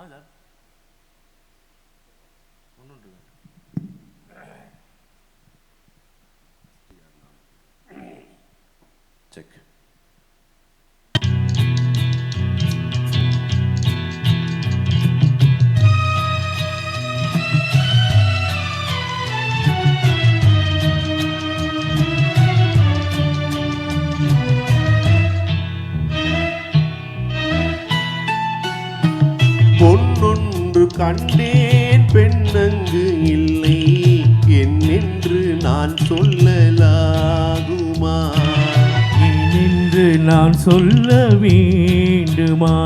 Sir ஒன்று check. பொன்னொன்று கண்டேன் பெண்ணங்கு இல்லை என்னென்று நான் சொல்லலாகுமா? ஏனென்று நான் சொல்ல வேண்டுமா?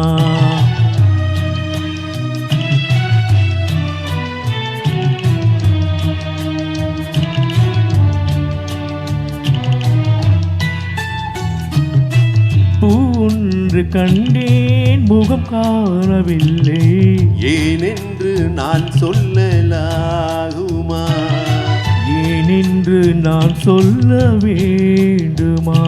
பூன்று கண்டேன் முகம் காணவில்லை ஏனென்று நான் சொல்லலாகுமா? ஏனென்று நான் சொல்ல வேண்டுமா?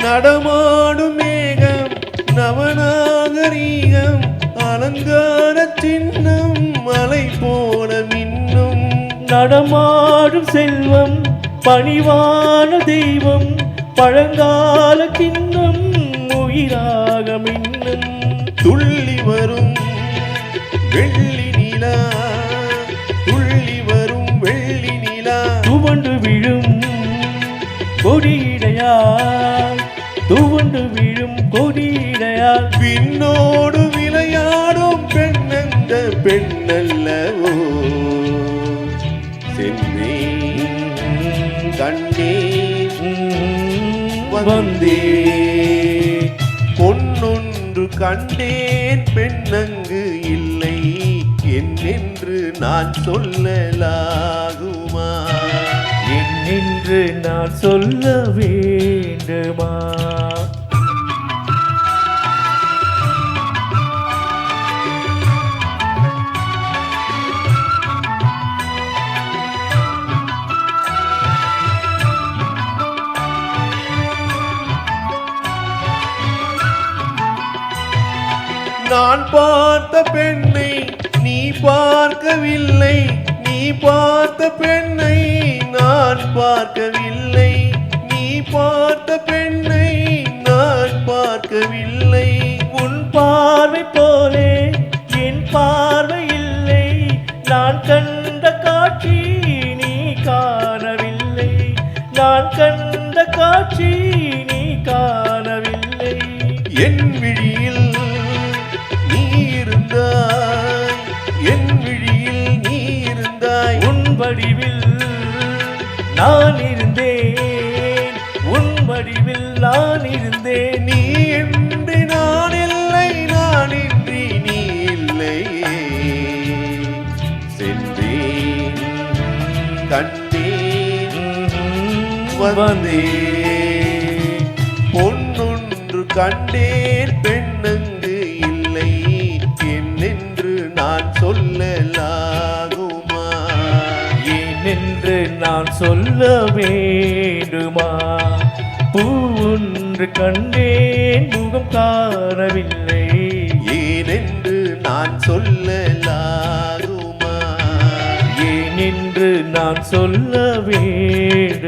நடமாடும் மேகம் நவநாகரீகம் அலங்கார சின்னம் மலை போல மின்னும். நடமாடும் செல்வம் பணிவான தெய்வம் பழங்கால கிண்ணம் உயிராக மின்னும். துள்ளி வரும் வெள்ளி நிலா துள்ளி வரும் வெள்ளி நிலா துவண்டு விழும் கொடியிடையால் துவண்டு விழும் கொடியிடையால் விண்ணோடு விளையாடும் பெண்ணந்த பெண்ணல்லவோ சென்றே கண்டே வந்தே. பொன்னொன்று கண்டேன் பெண்ணங்கு இல்லை என்னென்று நான் சொல்லலாகுமா? என்னென்று நான் சொல்ல வேண்டுமா? நான் பார்த்த பெண்ணை நீ பார்க்கவில்லை நீ பார்த்த பெண்ணை நான் பார்க்கவில்லை நீ பார்த்த பெண்ணை நான் பார்க்கவில்லை. உன் பார்வை போலே என் பார்வை இல்லை நான் கண்ட காட்சி நீ காணவில்லை நான் கண்ட காட்சி நீ காணவில்லை. என் விழியில் நீ இருந்தாய் என் விழியில் நீ இருந்தாய் உன் வடிவில் நான் இருந்தேன் உன் வடிவில் நான் இருந்தேன். நீ என்று நான் இல்லை நான் இன்றி நீ இல்லை சென்றேன் கண்டேன் வந்தே. பொன்னொன்று கண்டேன் பெண்ணங்கு இல்லை என்னென்று நான் சொல்லலாகுமா? ஏனென்று நான் சொல்ல வேண்டுமா? பூன்று கண்டேன் முகம் காணவில்லை ஏனென்று நான் சொல்லலாகுமா? ஏனென்று நான் சொல்ல வேண்டும்.